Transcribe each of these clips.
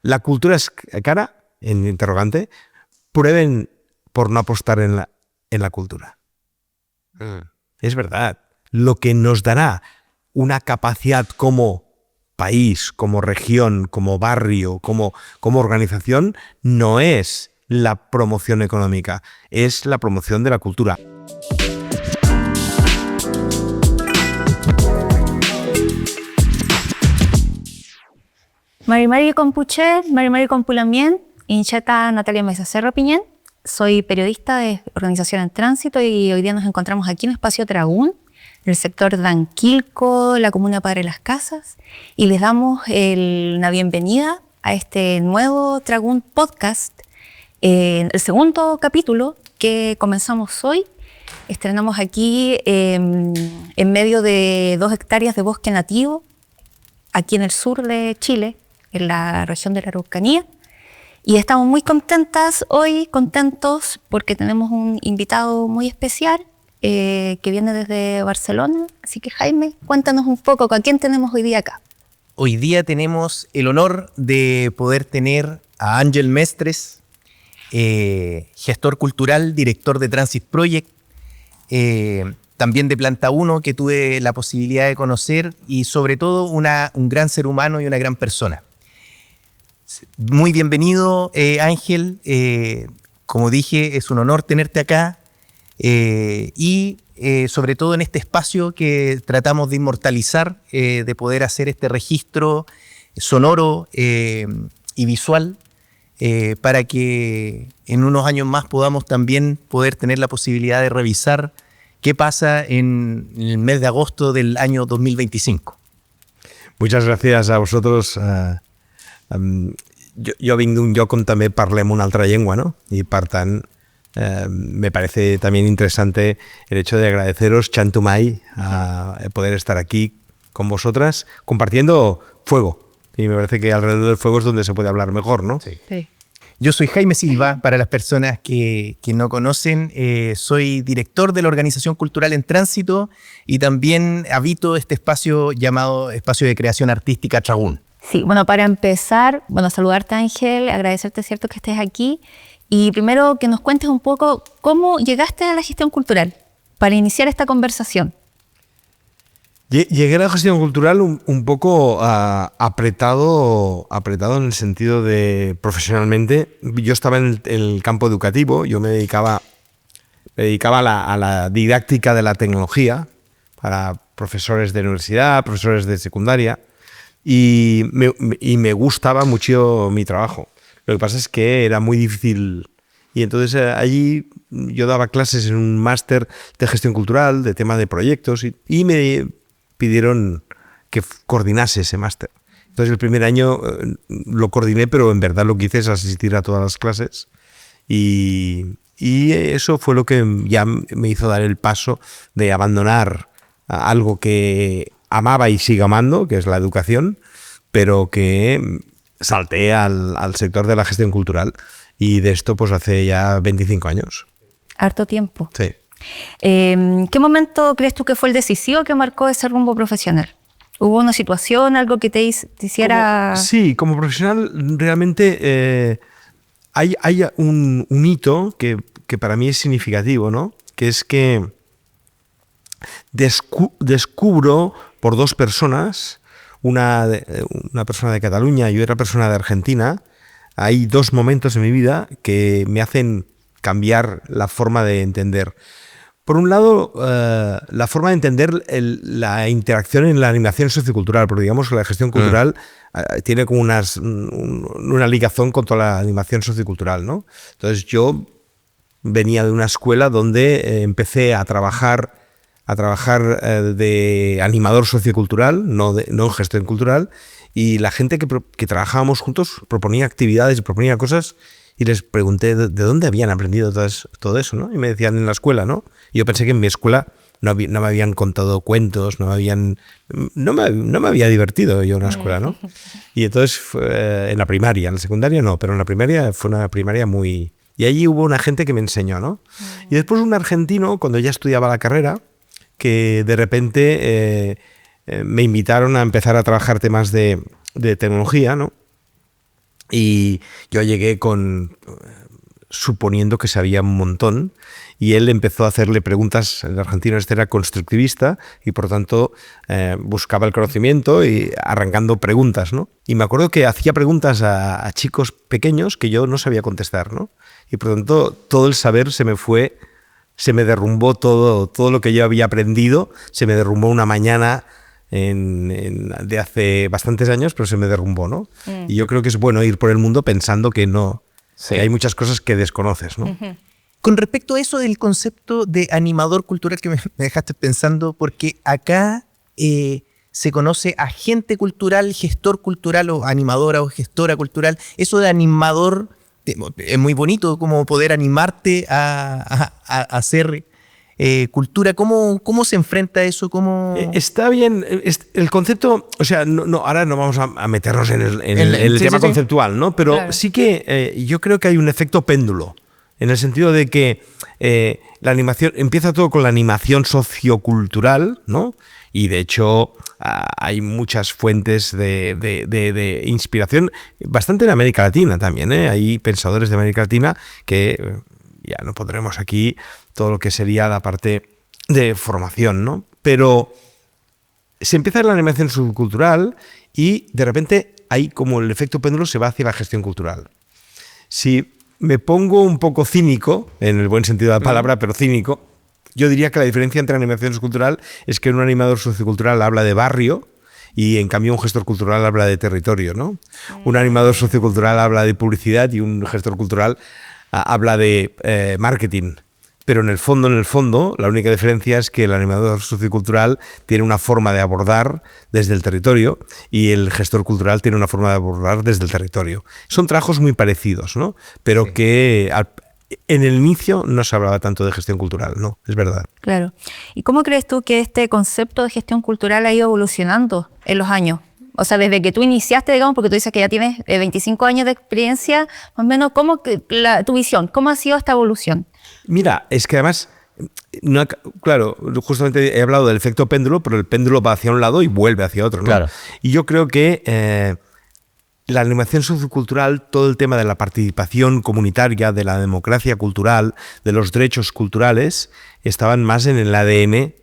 la cultura es cara, en interrogante, prueben por no apostar en la cultura. Es verdad. Lo que nos dará una capacidad como país, como región, como barrio, como organización, no es la promoción económica, es la promoción de la cultura. Mari Compuchet, Mari Compulamien, Incheta Natalia Mesa Cerro Piñén. Soy periodista de Organización en Tránsito y hoy día nos encontramos aquí en Espacio Tragún, en el sector de Anquilco, la comuna Padre Las Casas, y les damos una bienvenida a este nuevo Tragún Podcast, el segundo capítulo que comenzamos hoy. Estrenamos aquí en medio de 2 hectáreas de bosque nativo, aquí en el sur de Chile, en la región de la Araucanía. Y estamos muy contentos, porque tenemos un invitado muy especial que viene desde Barcelona. Así que, Jaime, cuéntanos un poco, ¿a quién tenemos hoy día acá? Hoy día tenemos el honor de poder tener a Ángel Mestres, gestor cultural, director de Transit Project, también de Planta 1, que tuve la posibilidad de conocer, y sobre todo un gran ser humano y una gran persona. Muy bienvenido, Ángel. Como dije, es un honor tenerte acá y sobre todo en este espacio que tratamos de inmortalizar, de poder hacer este registro sonoro y visual para que en unos años más podamos también poder tener la posibilidad de revisar qué pasa en el mes de agosto del año 2025. Muchas gracias a vosotros. Jo vinc d'un lloc on també parlem una altra llengua, ¿no? Y per tant, me parece también interesante el hecho de agradeceros, Chantumay, a poder estar aquí con vosotras compartiendo fuego. Y me parece que alrededor del fuego es donde se puede hablar mejor, ¿no? Sí. Yo soy Jaime Silva, para las personas que no conocen, soy director de la Organización Cultural en Tránsito y también habito este espacio llamado Espacio de Creación Artística Tragún. Sí, bueno, para empezar, saludarte, Ángel, agradecerte, cierto, que estés aquí. Y primero que nos cuentes un poco cómo llegaste a la gestión cultural para iniciar esta conversación. Llegué a la gestión cultural un poco apretado en el sentido de profesionalmente. Yo estaba en el campo educativo, yo me dedicaba a la didáctica de la tecnología para profesores de universidad, profesores de secundaria. Y me gustaba mucho mi trabajo. Lo que pasa es que era muy difícil. Y entonces allí yo daba clases en un máster de gestión cultural, de tema de proyectos, y me pidieron que coordinase ese máster. Entonces el primer año lo coordiné, pero en verdad lo que hice es asistir a todas las clases. Y eso fue lo que ya me hizo dar el paso de abandonar algo que amaba y sigo amando, que es la educación, pero que salté al sector de la gestión cultural, y de esto pues hace ya 25 años. Harto tiempo. Sí. ¿Qué momento crees tú que fue el decisivo que marcó ese rumbo profesional? ¿Hubo una situación, algo que te hiciera...? Como profesional realmente hay un hito que para mí es significativo, ¿no? Que es que descubro por 2 personas, una persona de Cataluña y otra persona de Argentina. Hay 2 momentos en mi vida que me hacen cambiar la forma de entender. Por un lado, la forma de entender la interacción en la animación sociocultural, porque digamos que la gestión cultural tiene como una ligazón con toda la animación sociocultural, ¿no? Entonces yo venía de una escuela donde empecé a trabajar de animador sociocultural, no en gestión cultural, y la gente que trabajábamos juntos proponía actividades y proponía cosas, y les pregunté de dónde habían aprendido todo eso, ¿no? Y me decían en la escuela, ¿no? Y yo pensé que en mi escuela no me habían contado cuentos, no me había divertido yo en la escuela, ¿no? Y entonces en la primaria, en la secundaria no, pero en la primaria fue una primaria muy... Y allí hubo una gente que me enseñó, ¿no? Y después un argentino, cuando ya estudiaba la carrera, que de repente me invitaron a empezar a trabajar temas de tecnología, ¿no? Y yo llegué suponiendo que sabía un montón, y él empezó a hacerle preguntas. El argentino este era constructivista y por tanto buscaba el conocimiento y arrancando preguntas, ¿no? Y me acuerdo que hacía preguntas a chicos pequeños que yo no sabía contestar, ¿no? Y por tanto todo el saber se me derrumbó, todo lo que yo había aprendido se me derrumbó una mañana de hace bastantes años, pero se me derrumbó, ¿no? Y yo creo que es bueno ir por el mundo pensando que no, que hay muchas cosas que desconoces, ¿no? Con respecto a eso del concepto de animador cultural que me dejaste pensando, porque acá se conoce agente cultural, gestor cultural o animadora o gestora cultural. Eso de animador es muy bonito, como poder animarte a hacer cultura. ¿Cómo se enfrenta eso? Está bien, el concepto, o sea, ahora no vamos a meternos en el tema conceptual, ¿no? Pero claro, sí que yo creo que hay un efecto péndulo, en el sentido de que la animación, empieza todo con la animación sociocultural, ¿no? Y de hecho hay muchas fuentes de inspiración, bastante en América Latina también, ¿eh? Hay pensadores de América Latina que ya no pondremos aquí todo lo que sería la parte de formación, ¿no? Pero se empieza en la animación subcultural y de repente hay como el efecto péndulo se va hacia la gestión cultural. Si me pongo un poco cínico, en el buen sentido de la palabra, pero cínico, yo diría que la diferencia entre animación subcultural es que un animador sociocultural habla de barrio y en cambio un gestor cultural habla de territorio, ¿no? Un animador sociocultural habla de publicidad y un gestor cultural habla de marketing. Pero en el fondo, la única diferencia es que el animador sociocultural tiene una forma de abordar desde el territorio y el gestor cultural tiene una forma de abordar desde el territorio. Son trabajos muy parecidos, ¿no? Pero sí, que en el inicio no se hablaba tanto de gestión cultural, ¿no? Es verdad. Claro. ¿Y cómo crees tú que este concepto de gestión cultural ha ido evolucionando en los años? O sea, desde que tú iniciaste, digamos, porque tú dices que ya tienes 25 años de experiencia, más o menos, tu visión, ¿cómo ha sido esta evolución? Mira, es que además, claro, justamente he hablado del efecto péndulo, pero el péndulo va hacia un lado y vuelve hacia otro, ¿no? Claro. Y yo creo que la animación sociocultural, todo el tema de la participación comunitaria, de la democracia cultural, de los derechos culturales, estaban más en el ADN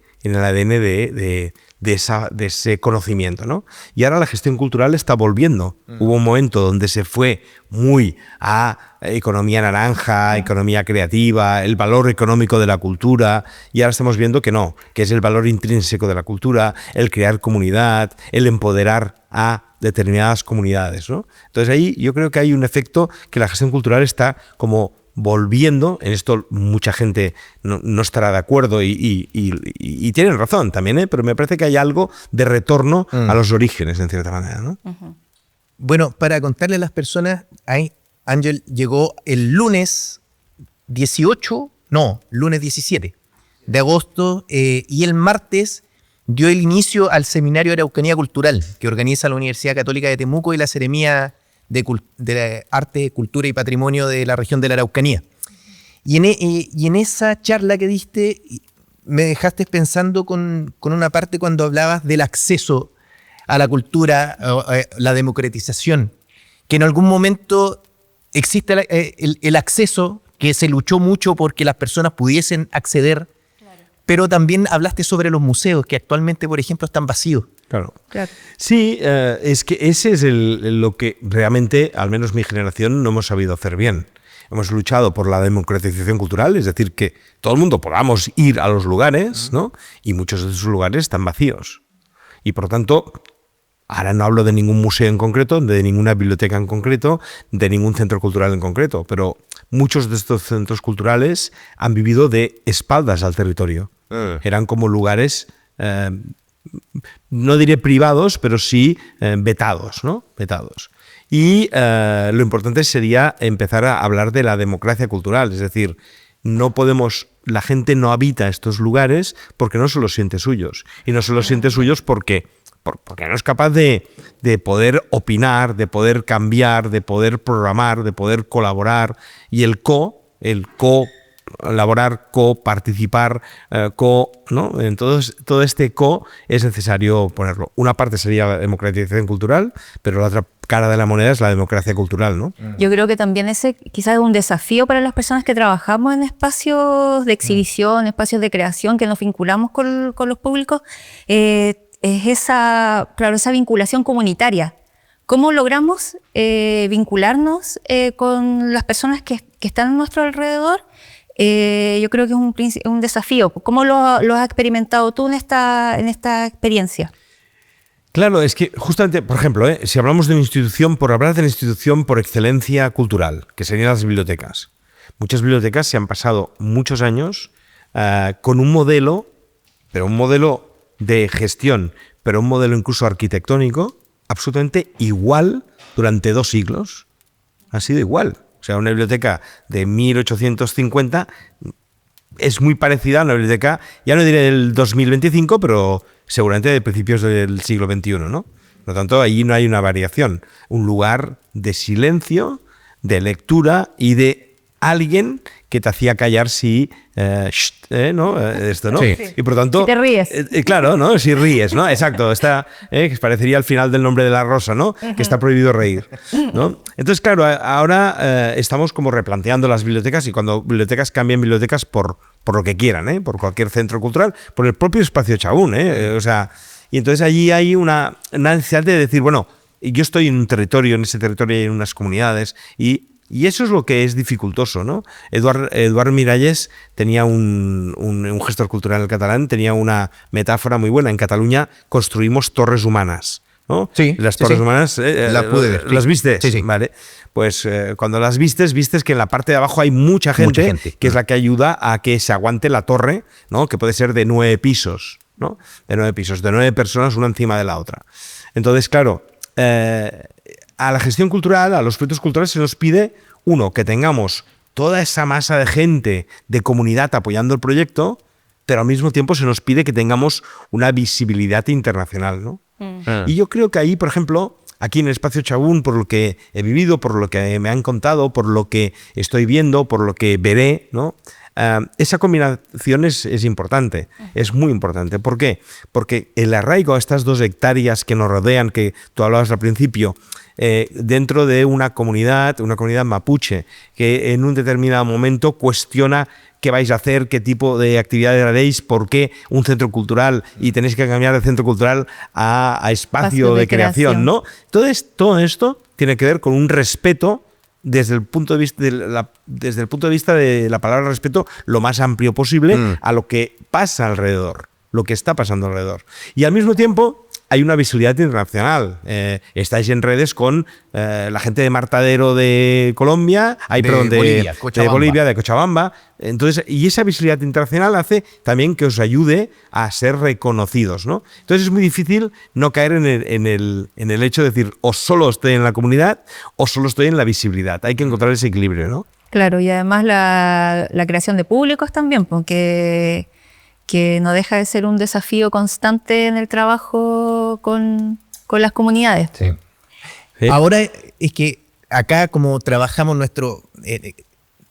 de ese conocimiento, ¿no? Y ahora la gestión cultural está volviendo. Hubo un momento donde se fue muy a economía naranja, economía creativa, el valor económico de la cultura, y ahora estamos viendo que no, que es el valor intrínseco de la cultura, el crear comunidad, el empoderar a determinadas comunidades, ¿no? Entonces ahí yo creo que hay un efecto que la gestión cultural está como volviendo. En esto mucha gente no estará de acuerdo y tienen razón también, ¿eh? Pero me parece que hay algo de retorno a los orígenes, en cierta manera, ¿no? Bueno, para contarle a las personas, Ángel llegó el lunes 17 de agosto y el martes dio el inicio al seminario Araucanía Cultural que organiza la Universidad Católica de Temuco y la Seremía de Arte, Cultura y Patrimonio de la región de la Araucanía. Y en esa charla que diste, me dejaste pensando con una parte cuando hablabas del acceso a la cultura, la democratización, que en algún momento existe el acceso, que se luchó mucho porque las personas pudiesen acceder, claro, pero también hablaste sobre los museos, que actualmente, por ejemplo, están vacíos. Claro. Sí, es que ese es lo que realmente, al menos mi generación, no hemos sabido hacer bien. Hemos luchado por la democratización cultural, es decir, que todo el mundo podamos ir a los lugares, ¿no? Y muchos de esos lugares están vacíos. Y por tanto, ahora no hablo de ningún museo en concreto, de ninguna biblioteca en concreto, de ningún centro cultural en concreto, pero muchos de estos centros culturales han vivido de espaldas al territorio. Eran como lugares... no diré privados, pero sí vetados, ¿no? Vetados. Y lo importante sería empezar a hablar de la democracia cultural, es decir, la gente no habita estos lugares porque no se los siente suyos. Y no se los siente suyos porque no es capaz de poder opinar, de poder cambiar, de poder programar, de poder colaborar. Y el colaborar, coparticipar, ¿no? Entonces, todo este es necesario ponerlo. Una parte sería la democratización cultural, pero la otra cara de la moneda es la democracia cultural, ¿no? Yo creo que también ese quizás es un desafío para las personas que trabajamos en espacios de exhibición, espacios de creación, que nos vinculamos con los públicos, es esa vinculación comunitaria. ¿Cómo logramos vincularnos con las personas que están a nuestro alrededor? Yo creo que es un desafío. ¿Cómo lo has experimentado tú en esta experiencia? Claro, es que justamente, por ejemplo, si hablamos de una institución, por hablar de la institución por excelencia cultural, que serían las bibliotecas. Muchas bibliotecas se han pasado muchos años con un modelo, pero un modelo de gestión, pero un modelo incluso arquitectónico, absolutamente igual durante 2 siglos. Ha sido igual. O sea, una biblioteca de 1850 es muy parecida a una biblioteca, ya no diré del 2025, pero seguramente de principios del siglo XXI, ¿no? Por lo tanto, allí no hay una variación. Un lugar de silencio, de lectura y de alguien que te hacía callar si... ¿no? Esto, ¿no? Sí. Y por tanto... Si te ríes. Claro, ¿no? Si ríes, ¿no? Exacto. Que parecería el final del Nombre de la Rosa, ¿no? Que está prohibido reír, ¿no? Entonces, claro, ahora estamos como replanteando las bibliotecas, y cuando bibliotecas cambian bibliotecas por lo que quieran, por cualquier centro cultural, por el propio espacio Chabún, o sea... Y entonces allí hay una necesidad de decir, bueno, yo estoy en un territorio, en ese territorio hay unas comunidades, y eso es lo que es dificultoso, ¿no? Eduard Miralles tenía un gestor cultural catalán, tenía una metáfora muy buena. En Cataluña construimos torres humanas, ¿no? Sí, las torres humanas, las pude ver. ¿Las viste? Sí, sí. Vale. Pues cuando las vistes que en la parte de abajo hay mucha gente. Que es la que ayuda a que se aguante la torre, ¿no? Que puede ser de 9 pisos, ¿no? De 9 pisos, de 9 personas, una encima de la otra. Entonces, claro, a la gestión cultural, a los proyectos culturales se nos pide, que tengamos toda esa masa de gente, de comunidad apoyando el proyecto, pero al mismo tiempo se nos pide que tengamos una visibilidad internacional, ¿no? Y yo creo que ahí, por ejemplo, aquí en el Espacio Chabún, por lo que he vivido, por lo que me han contado, por lo que estoy viendo, por lo que veré, ¿no? Esa combinación es importante, es muy importante. ¿Por qué? Porque el arraigo a estas 2 hectáreas que nos rodean, que tú hablabas al principio, dentro de una comunidad mapuche, que en un determinado momento cuestiona qué vais a hacer, qué tipo de actividades haréis, por qué un centro cultural y tenéis que cambiar de centro cultural a espacio de creación, ¿no? Entonces, todo esto tiene que ver con un respeto desde el punto de vista de la palabra respeto lo más amplio posible a lo que pasa alrededor, lo que está pasando alrededor. Y al mismo tiempo hay una visibilidad internacional. Estáis en redes con la gente de Martadero de Colombia, de Bolivia, de Cochabamba. Entonces, y esa visibilidad internacional hace también que os ayude a ser reconocidos, ¿no? Entonces es muy difícil no caer en el hecho de decir o solo estoy en la comunidad o solo estoy en la visibilidad. Hay que encontrar ese equilibrio, ¿no? Claro, y además la creación de públicos también, porque que no deja de ser un desafío constante en el trabajo con las comunidades. Sí. Ahora es que acá, como trabajamos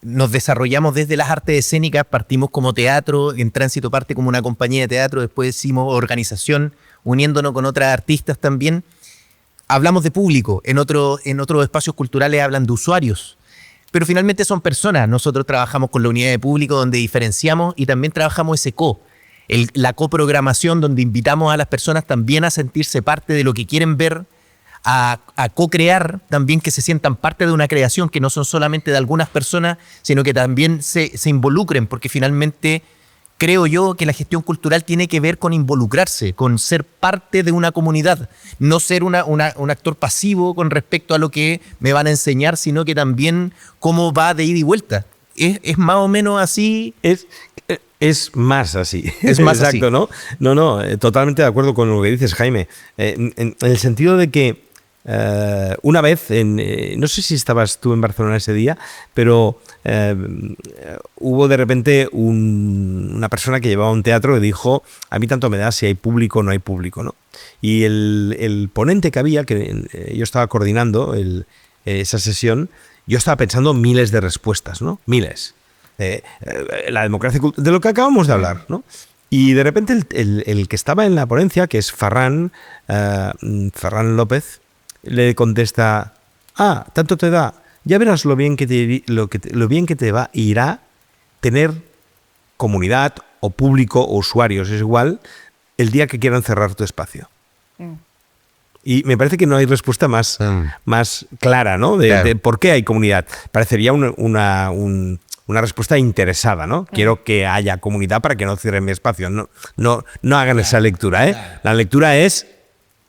nos desarrollamos desde las artes escénicas, partimos como teatro, en Tránsito parte como una compañía de teatro, después hicimos organización, uniéndonos con otras artistas también. Hablamos de público, en otros espacios culturales hablan de usuarios, pero finalmente son personas. Nosotros trabajamos con la unidad de público donde diferenciamos y también trabajamos ese la coprogramación, donde invitamos a las personas también a sentirse parte de lo que quieren ver, a co-crear también, que se sientan parte de una creación, que no son solamente de algunas personas, sino que también se involucren, porque finalmente creo yo que la gestión cultural tiene que ver con involucrarse, con ser parte de una comunidad, no ser un actor pasivo con respecto a lo que me van a enseñar, sino que también cómo va de ida y vuelta. Es más o menos así. Es más así. Es más exacto, así. No, totalmente de acuerdo con lo que dices, Jaime. En el sentido de que una vez, no sé si estabas tú en Barcelona ese día, pero hubo de repente una persona que llevaba un teatro que dijo: a mí tanto me da si hay público o no hay público, ¿no? Y el ponente que había, que yo estaba coordinando esa sesión, yo estaba pensando miles de respuestas, ¿no? Miles. la democracia, de lo que acabamos de hablar, ¿no? Y de repente el que estaba en la ponencia, que es Ferran López, le contesta: tanto te da, ya verás lo bien que te irá tener comunidad o público o usuarios, es igual, el día que quieran cerrar tu espacio. Y me parece que no hay respuesta más clara, ¿no? De por qué hay comunidad. Parecería una respuesta interesada, ¿no? Quiero que haya comunidad para que no cierren mi espacio. No hagan esa lectura, ¿eh? La lectura es,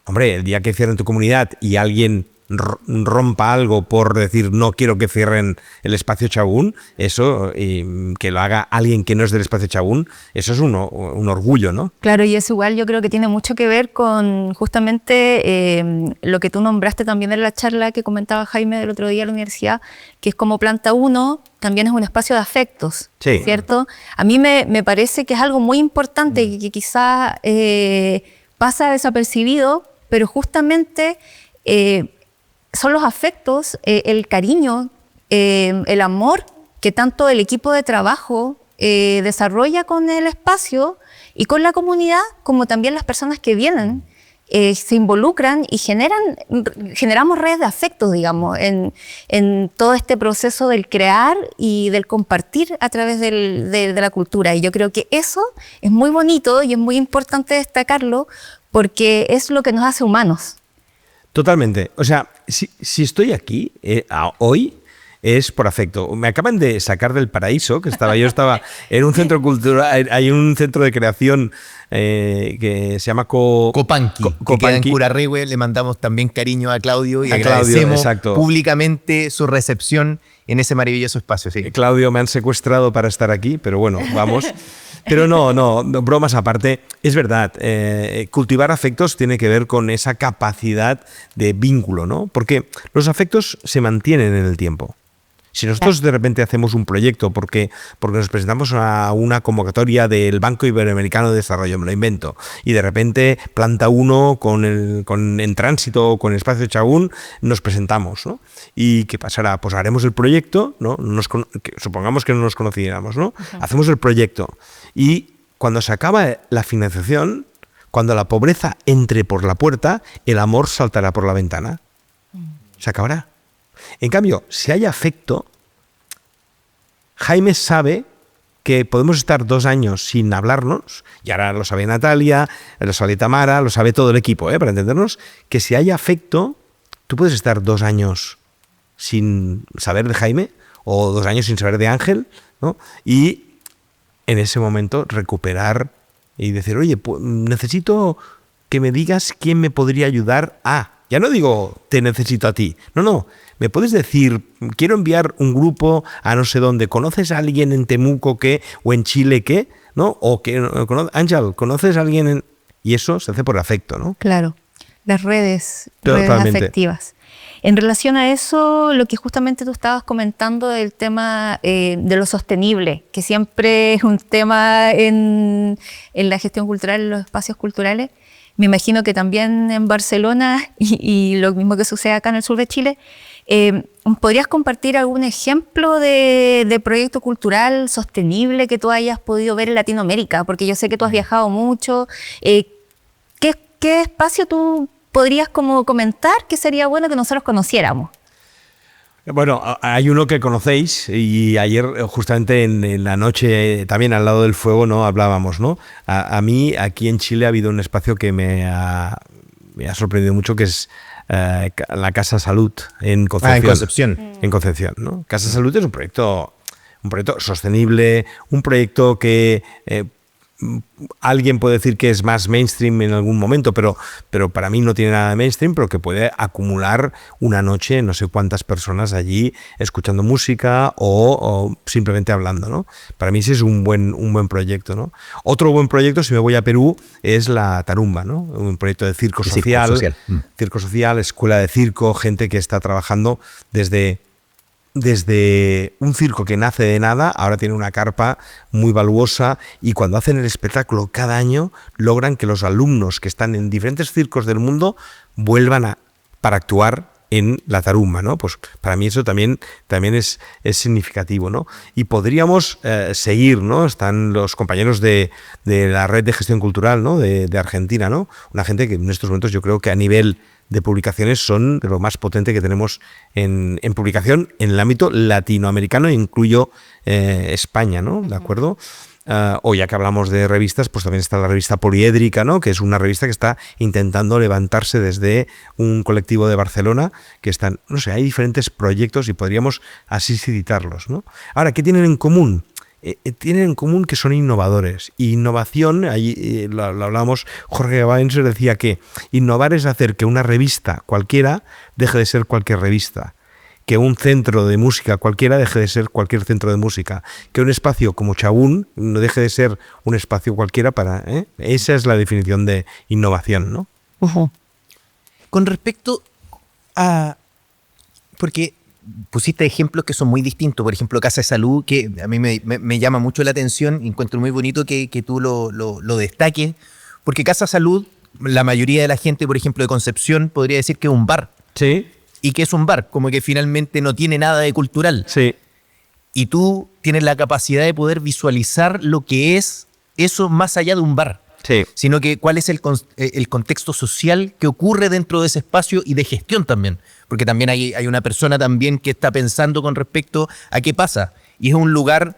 hombre, el día que cierren tu comunidad y alguien rompa algo por decir no quiero que cierren el espacio Chagún, eso, y que lo haga alguien que no es del espacio Chagún, eso es un orgullo, ¿no? Claro, y eso igual yo creo que tiene mucho que ver con justamente lo que tú nombraste también en la charla que comentaba Jaime del otro día en la universidad, que es como Planta 1 también es un espacio de afectos, sí, ¿cierto? A mí me parece que es algo muy importante y que quizás pasa desapercibido, pero justamente son los afectos, el cariño, el amor que tanto el equipo de trabajo desarrolla con el espacio y con la comunidad, como también las personas que vienen, se involucran y generamos redes de afectos, digamos, en todo este proceso del crear y del compartir a través de la cultura. Y yo creo que eso es muy bonito y es muy importante destacarlo porque es lo que nos hace humanos. Totalmente. O sea, si estoy aquí hoy es por afecto. Me acaban de sacar del paraíso, que yo estaba en un centro cultural, hay un centro de creación que se llama Copanqui, que queda en Curarrehue. Le mandamos también cariño a Claudio y agradecemos públicamente su recepción en ese maravilloso espacio. Sí. Claudio, me han secuestrado para estar aquí, pero bueno, vamos. Pero no, bromas aparte, es verdad, cultivar afectos tiene que ver con esa capacidad de vínculo, ¿no? Porque los afectos se mantienen en el tiempo. Si nosotros de repente hacemos un proyecto porque nos presentamos a una convocatoria del Banco Iberoamericano de Desarrollo, me lo invento, y de repente Planta 1 en Tránsito, con el Espacio Chagún, nos presentamos, ¿no? ¿Y qué pasará? Pues haremos el proyecto, ¿no? Supongamos que no nos conociéramos, ¿no? Uh-huh. Hacemos el proyecto y cuando se acaba la financiación, cuando la pobreza entre por la puerta, el amor saltará por la ventana. Se acabará. En cambio, si hay afecto, Jaime sabe que podemos estar 2 años sin hablarnos, y ahora lo sabe Natalia, lo sabe Tamara, lo sabe todo el equipo, para entendernos, que si hay afecto, tú puedes estar 2 años sin saber de Jaime, o 2 años sin saber de Ángel, ¿no? Y en ese momento recuperar y decir, oye, pues necesito que me digas quién me podría ayudar a... Ya no digo, te necesito a ti. No. Me puedes decir, quiero enviar un grupo a no sé dónde. ¿Conoces a alguien en Temuco o en Chile ¿no? O que Ángel, ¿conoces a alguien Y eso se hace por afecto, ¿no? Claro. Las redes Totalmente. afectivas. En relación a eso, lo que justamente tú estabas comentando del tema de lo sostenible, que siempre es un tema en la gestión cultural, en los espacios culturales. Me imagino que también en Barcelona y lo mismo que sucede acá en el sur de Chile, ¿podrías compartir algún ejemplo de proyecto cultural sostenible que tú hayas podido ver en Latinoamérica? Porque yo sé que tú has viajado mucho. ¿Qué espacio tú podrías como comentar que sería bueno que nosotros conociéramos? Bueno, hay uno que conocéis y ayer justamente en la noche también al lado del fuego no hablábamos, ¿no? A mí aquí en Chile ha habido un espacio que me ha sorprendido mucho, que es la Casa Salud en Concepción. En Concepción, ¿no? Casa Salud es un proyecto sostenible, un proyecto que alguien puede decir que es más mainstream en algún momento, pero para mí no tiene nada de mainstream, pero que puede acumular una noche no sé cuántas personas allí escuchando música o simplemente hablando, ¿no? Para mí ese es un buen proyecto, ¿no? Otro buen proyecto, si me voy a Perú, es la Tarumba, ¿no? Un proyecto de circo social. Circo social, escuela de circo, gente que está trabajando desde un circo que nace de nada, ahora tiene una carpa muy valuosa, y cuando hacen el espectáculo cada año logran que los alumnos que están en diferentes circos del mundo vuelvan para actuar en la tarumba, ¿no? Pues para mí eso también es significativo, ¿no? Y podríamos seguir, ¿no? Están los compañeros de la Red de Gestión Cultural, ¿no? de Argentina, ¿no? Una gente que en estos momentos yo creo que a nivel de publicaciones son de lo más potente que tenemos en publicación en el ámbito latinoamericano, incluyo España, ¿no? ¿De acuerdo? O ya que hablamos de revistas, pues también está la revista Poliédrica, ¿no? Que es una revista que está intentando levantarse desde un colectivo de Barcelona, que están, no sé, hay diferentes proyectos y podríamos así citarlos, ¿no? Ahora, ¿qué tienen en común? Tienen en común que son innovadores. Innovación, ahí lo hablamos, Jorge Baenser decía que innovar es hacer que una revista cualquiera deje de ser cualquier revista, que un centro de música cualquiera deje de ser cualquier centro de música, que un espacio como Chabún no deje de ser un espacio cualquiera para... Esa es la definición de innovación, ¿no? Con respecto a... Porque pusiste ejemplos que son muy distintos, por ejemplo, Casa de Salud, que a mí me llama mucho la atención, y encuentro muy bonito que tú lo destaques, porque Casa Salud, la mayoría de la gente, por ejemplo, de Concepción, podría decir que es un bar. Sí. Y que es un bar, como que finalmente no tiene nada de cultural. Sí. Y tú tienes la capacidad de poder visualizar lo que es eso más allá de un bar. Sí. Sino que cuál es el contexto social que ocurre dentro de ese espacio y de gestión también. Porque también hay una persona también que está pensando con respecto a qué pasa. Y es un lugar,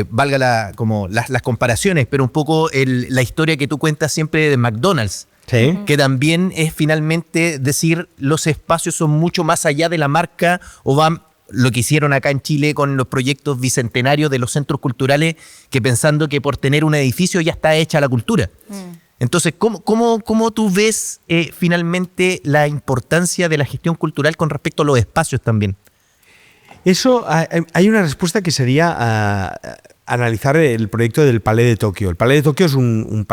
valga las comparaciones, pero un poco la historia que tú cuentas siempre de McDonald's. Sí. Que también es finalmente decir, los espacios son mucho más allá de la marca, o van lo que hicieron acá en Chile con los proyectos bicentenarios de los centros culturales, que pensando que por tener un edificio ya está hecha la cultura. Entonces, ¿cómo tú ves finalmente la importancia de la gestión cultural con respecto a los espacios también? Eso, hay una respuesta que sería analizar el proyecto del Palais de Tokio. El Palais de Tokio es un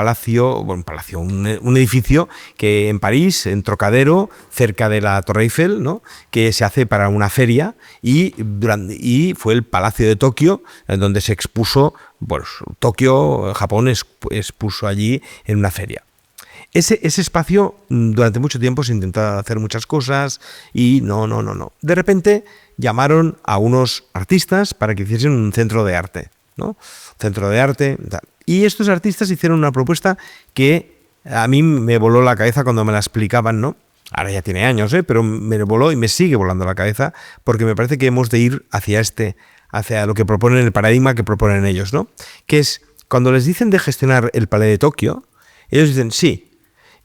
edificio que en París, en Trocadero, cerca de la Torre Eiffel, ¿no? Que se hace para una feria y fue el Palacio de Tokio, en donde se expuso, pues, Tokio, Japón expuso allí en una feria. Ese espacio, durante mucho tiempo se intentó hacer muchas cosas y no. De repente llamaron a unos artistas para que hiciesen un centro de arte, ¿no? Centro de arte, tal. Y estos artistas hicieron una propuesta que a mí me voló la cabeza cuando me la explicaban, ¿no? Ahora ya tiene años, pero me voló y me sigue volando la cabeza, porque me parece que hemos de ir hacia lo que proponen, el paradigma que proponen ellos, ¿no? Que es, cuando les dicen de gestionar el Palais de Tokio, ellos dicen sí.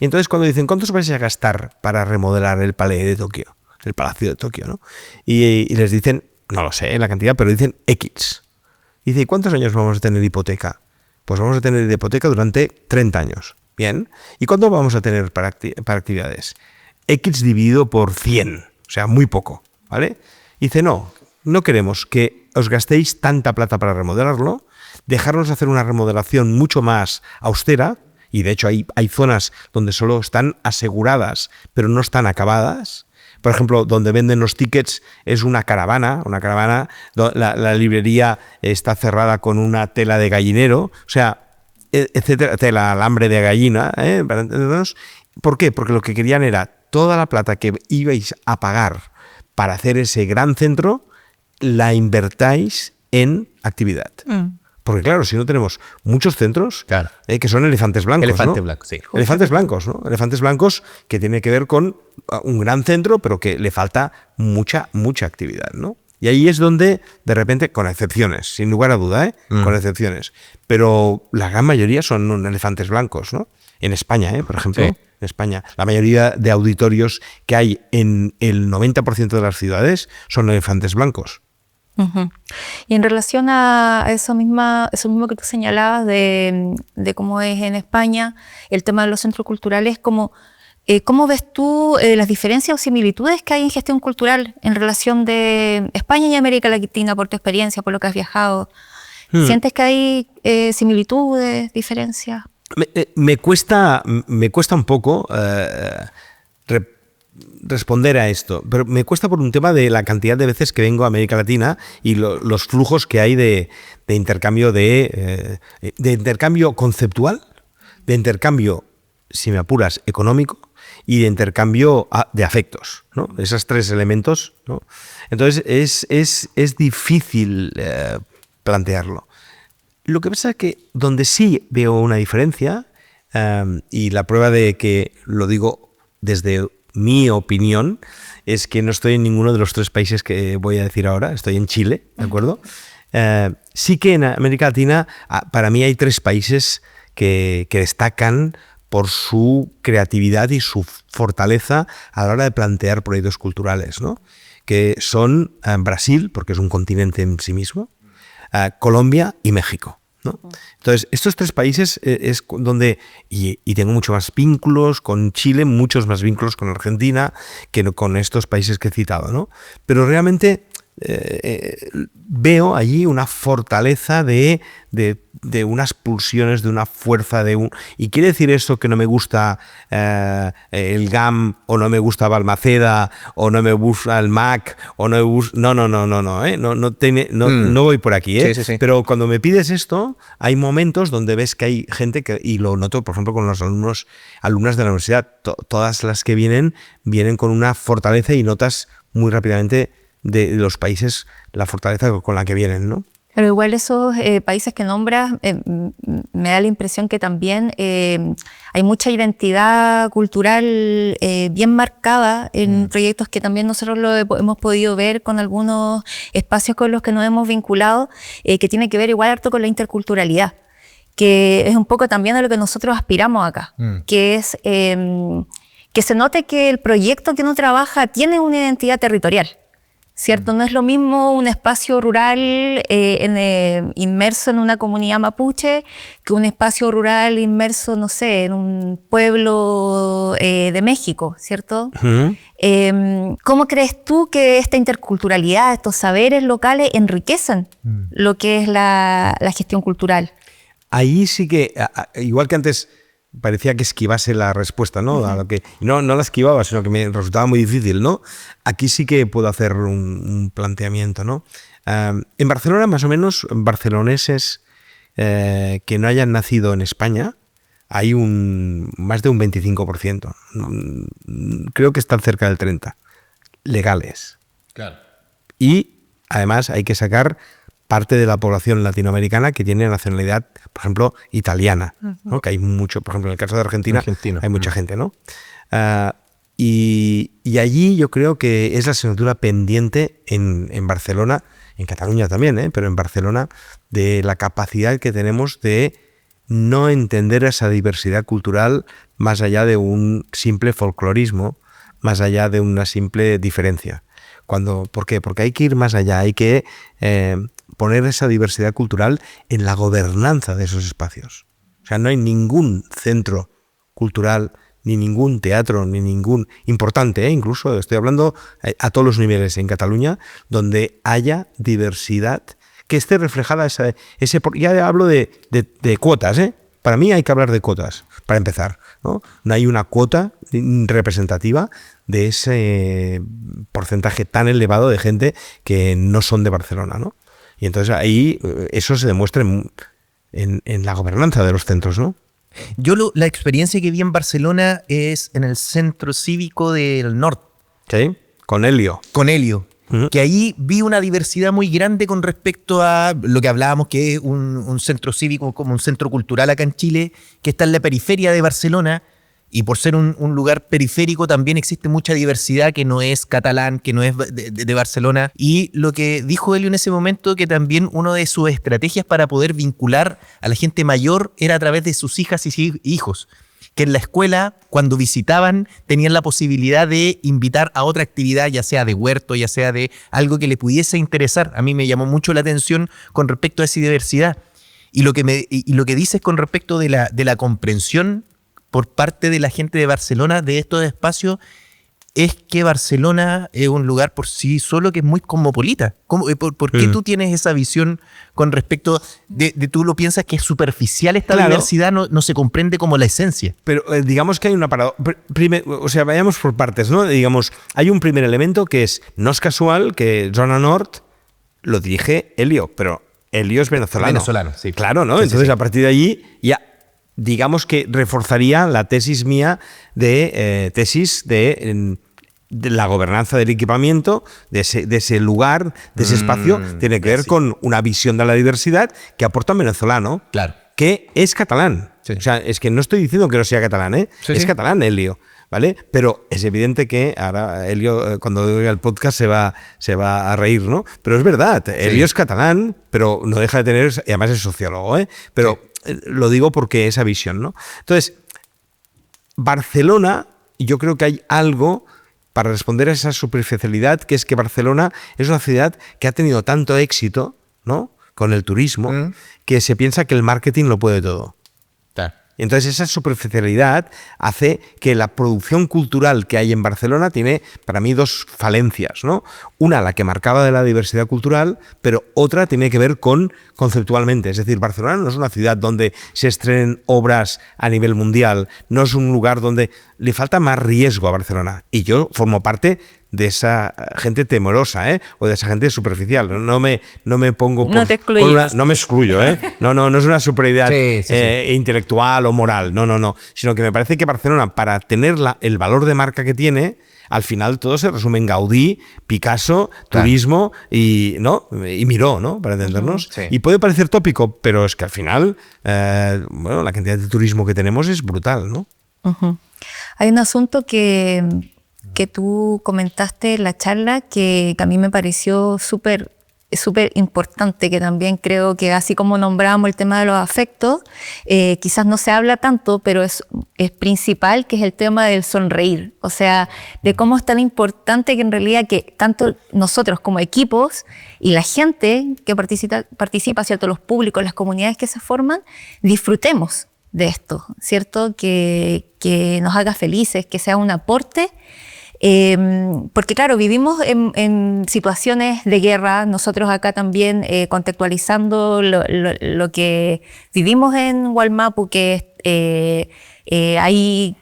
Y entonces cuando dicen, ¿cuántos vais a gastar para remodelar el Palais de Tokio? El Palacio de Tokio, ¿no? Y les dicen, no lo sé la cantidad, pero dicen X. Y dice, ¿cuántos años vamos a tener hipoteca? Pues vamos a tener hipoteca durante 30 años. Bien. ¿Y cuánto vamos a tener para actividades? X dividido por 100. O sea, muy poco, ¿vale? Y dice, no queremos que os gastéis tanta plata para remodelarlo, dejarnos hacer una remodelación mucho más austera, y de hecho hay zonas donde solo están aseguradas, pero no están acabadas. Por ejemplo, donde venden los tickets es una caravana, la librería está cerrada con una tela de gallinero, o sea, etcétera, tela, alambre de gallina, para entendernos. ¿Por qué? Porque lo que querían era toda la plata que ibais a pagar para hacer ese gran centro, la invertáis en actividad. Porque claro, si no tenemos muchos centros, claro, que son elefantes blancos, Elefante ¿no? blanco, sí. Elefantes blancos, ¿no? Elefantes blancos que tiene que ver con un gran centro, pero que le falta mucha actividad, ¿no? Y ahí es donde, de repente, con excepciones, sin lugar a duda, con excepciones, pero la gran mayoría son elefantes blancos, ¿no? En España, por ejemplo, sí. En España, la mayoría de auditorios que hay en el 90% de las ciudades son elefantes blancos. Y en relación a eso mismo que tú señalabas de cómo es en España el tema de los centros culturales, ¿cómo ves tú las diferencias o similitudes que hay en gestión cultural en relación de España y América Latina, por tu experiencia, por lo que has viajado? ¿Sientes que hay similitudes, diferencias? Me cuesta un poco responder a esto, pero me cuesta por un tema de la cantidad de veces que vengo a América Latina y los flujos que hay de intercambio de intercambio conceptual, de intercambio, si me apuras, económico, y de intercambio de afectos, ¿no? Esos tres elementos, ¿no? Entonces es difícil plantearlo. Lo que pasa es que donde sí veo una diferencia, y la prueba de que lo digo desde mi opinión, es que no estoy en ninguno de los tres países que voy a decir ahora, estoy en Chile, ¿de acuerdo? Sí que en América Latina, para mí hay tres países que destacan por su creatividad y su fortaleza a la hora de plantear proyectos culturales, ¿no? Que son Brasil, porque es un continente en sí mismo, Colombia y México, ¿no? Entonces, estos tres países es donde, y tengo mucho más vínculos con Chile, muchos más vínculos con Argentina que con estos países que he citado, ¿no? Pero realmente veo allí una fortaleza de unas pulsiones, de una fuerza, y quiere decir eso que no me gusta el GAM, o no me gusta Balmaceda, o no me gusta el MAC, o no me gusta... No voy por aquí, ¿eh? Sí. Pero cuando me pides esto, hay momentos donde ves que hay gente que, y lo noto, por ejemplo, con los alumnas de la universidad, todas las que vienen con una fortaleza y notas muy rápidamente de los países la fortaleza con la que vienen, ¿no? Pero igual esos países que nombras, me da la impresión que también hay mucha identidad cultural bien marcada en proyectos que también nosotros lo hemos podido ver con algunos espacios con los que nos hemos vinculado, que tiene que ver igual harto con la interculturalidad, que es un poco también a lo que nosotros aspiramos acá, que es que se note que el proyecto que uno trabaja tiene una identidad territorial. ¿Cierto? No es lo mismo un espacio rural inmerso en una comunidad mapuche que un espacio rural inmerso, no sé, en un pueblo de México, ¿cierto? ¿Cómo crees tú que esta interculturalidad, estos saberes locales enriquecen lo que es la gestión cultural? Ahí sí que, igual que antes parecía que esquivase la respuesta, ¿no? A lo que no la esquivaba, sino que me resultaba muy difícil, ¿no? Aquí sí que puedo hacer un planteamiento, ¿no? En Barcelona, más o menos, barceloneses que no hayan nacido en España, hay más de un 25%. Creo que están cerca del 30%. Legales. Claro. Y, además, hay que sacar parte de la población latinoamericana que tiene nacionalidad, por ejemplo, italiana, ¿no? Que hay mucho, por ejemplo, en el caso de Argentina, hay mucha gente, ¿no? Y allí yo creo que es la asignatura pendiente en Barcelona, en Cataluña también, pero en Barcelona, de la capacidad que tenemos de no entender esa diversidad cultural más allá de un simple folclorismo, más allá de una simple diferencia. ¿Por qué? Porque hay que ir más allá, hay que poner esa diversidad cultural en la gobernanza de esos espacios. O sea, no hay ningún centro cultural, ni ningún teatro, ni ningún importante, incluso estoy hablando a todos los niveles en Cataluña, donde haya diversidad, que esté reflejada ya hablo de cuotas, Para mí hay que hablar de cuotas, para empezar, ¿no? No hay una cuota representativa de ese porcentaje tan elevado de gente que no son de Barcelona, ¿no? Y entonces ahí eso se demuestra en la gobernanza de los centros, ¿no? Yo la experiencia que vi en Barcelona es en el Centro Cívico del Norte. Sí, con Helio. Que ahí vi una diversidad muy grande con respecto a lo que hablábamos, que es un centro cívico, como un centro cultural acá en Chile, que está en la periferia de Barcelona, y por ser un lugar periférico también existe mucha diversidad que no es catalán, que no es de Barcelona. Y lo que dijo Helio en ese momento, que también una de sus estrategias para poder vincular a la gente mayor era a través de sus hijas y hijos, que en la escuela, cuando visitaban, tenían la posibilidad de invitar a otra actividad, ya sea de huerto, ya sea de algo que le pudiese interesar. A mí me llamó mucho la atención con respecto a esa diversidad. Y lo que dices con respecto de la comprensión por parte de la gente de Barcelona de estos espacios, es que Barcelona es un lugar por sí solo que es muy cosmopolita. ¿Por qué tú tienes esa visión con respecto de tú lo piensas que es superficial esta diversidad, no se comprende como la esencia? Pero digamos que hay una paradoja. O sea, vayamos por partes, ¿no? Digamos, hay un primer elemento que no es casual que Zona Nord lo dirige Helio, pero Helio es venezolano. Venezolano, sí. Claro, ¿no? Sí, entonces, sí. A partir de allí ya digamos que reforzaría la tesis mía de la gobernanza del equipamiento, de ese lugar, de ese espacio, tiene que ver con una visión de la diversidad que aporta un venezolano, Claro. que es catalán. Sí. O sea, es que no estoy diciendo que no sea catalán, ¿eh? Sí, es sí. catalán, Elio, ¿vale? Pero es evidente que ahora Elio, cuando oiga el podcast, se va a reír, ¿no? Pero es verdad, Elio es catalán, pero no deja de tener, y además es sociólogo, ¿eh? Pero lo digo porque esa visión, ¿no? Entonces, Barcelona, yo creo que hay algo para responder a esa superficialidad, que es que Barcelona es una ciudad que ha tenido tanto éxito, ¿no?, con el turismo, que se piensa que el marketing lo puede todo. Claro. Y entonces esa superficialidad hace que la producción cultural que hay en Barcelona tiene, para mí, dos falencias, ¿no? Una, la que marcaba de la diversidad cultural, pero otra tiene que ver con conceptualmente. Es decir, Barcelona no es una ciudad donde se estrenen obras a nivel mundial, no es un lugar donde le falta más riesgo a Barcelona. Y yo formo parte de esa gente temorosa, ¿eh? O de esa gente superficial. No me pongo No te excluyes. no me excluyo, ¿eh? No es una superioridad Sí. intelectual o moral, no, sino que me parece que Barcelona, para tener el valor de marca que tiene, al final todo se resume en Gaudí, Picasso, turismo y Miró, ¿no? Para entendernos. Sí. Y puede parecer tópico, pero es que al final, la cantidad de turismo que tenemos es brutal, ¿no? Hay un asunto que tú comentaste en la charla que a mí me pareció súper importante, que también creo que así como nombramos el tema de los afectos, quizás no se habla tanto, pero es principal, que es el tema del sonreír. O sea, de cómo es tan importante que en realidad que tanto nosotros como equipos y la gente que participa, ¿cierto?, los públicos, las comunidades que se forman, disfrutemos de esto, ¿cierto? Que nos haga felices, que sea un aporte. Porque claro, vivimos en situaciones de guerra, nosotros acá también contextualizando lo que vivimos en Wallmapu, que hay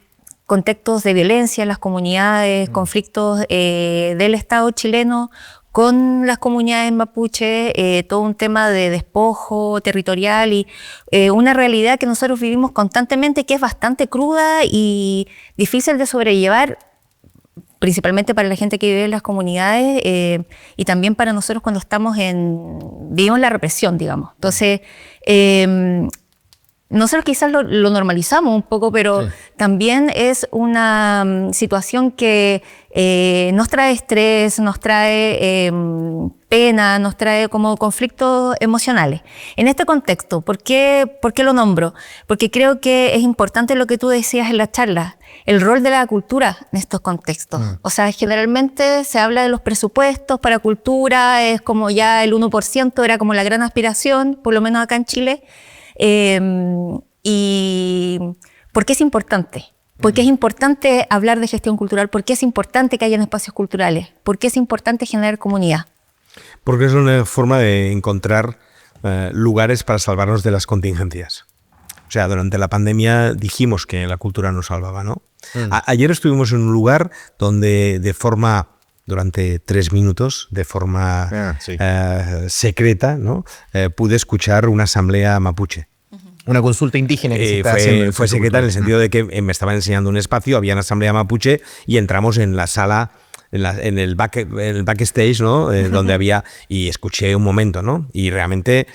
contextos de violencia en las comunidades, conflictos del Estado chileno con las comunidades mapuche, todo un tema de despojo territorial y una realidad que nosotros vivimos constantemente, que es bastante cruda y difícil de sobrellevar, principalmente para la gente que vive en las comunidades y también para nosotros cuando vivimos la represión, digamos. Entonces, nosotros quizás lo normalizamos un poco, pero también es una situación que nos trae estrés, nos trae pena, nos trae como conflictos emocionales. En este contexto, ¿por qué lo nombro? Porque creo que es importante lo que tú decías en la charla, el rol de la cultura en estos contextos. O sea, generalmente se habla de los presupuestos para cultura, es como ya el 1%, era como la gran aspiración, por lo menos acá en Chile. ¿Y por qué es importante? ¿Por qué es importante hablar de gestión cultural? ¿Por qué es importante que hayan espacios culturales? ¿Por qué es importante generar comunidad? Porque es una forma de encontrar lugares para salvarnos de las contingencias. O sea, durante la pandemia dijimos que la cultura nos salvaba, ¿no? Ayer estuvimos en un lugar donde durante 3 minutos, de forma secreta, ¿no? Pude escuchar una asamblea mapuche. Una consulta indígena que se está haciendo. Fue secreta en el sentido de que me estaban enseñando un espacio, había una asamblea mapuche y entramos en la sala, en el backstage, ¿no? Donde había, y escuché un momento, ¿no? Y realmente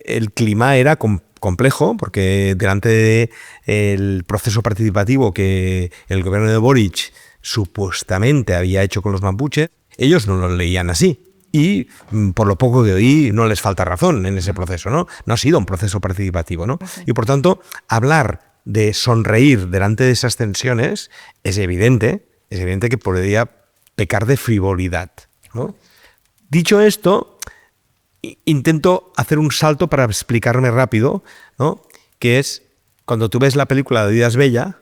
el clima era complejo, porque delante del proceso participativo que el gobierno de Boric supuestamente había hecho con los mapuches, ellos no lo leían así. Y por lo poco que oí, no les falta razón en ese proceso, ¿no? No ha sido un proceso participativo, ¿no? Y por tanto, hablar de sonreír delante de esas tensiones es evidente que podría pecar de frivolidad, ¿no? Dicho esto, intento hacer un salto para explicarme rápido, ¿no? Que es cuando tú ves la película de Vidas Bella,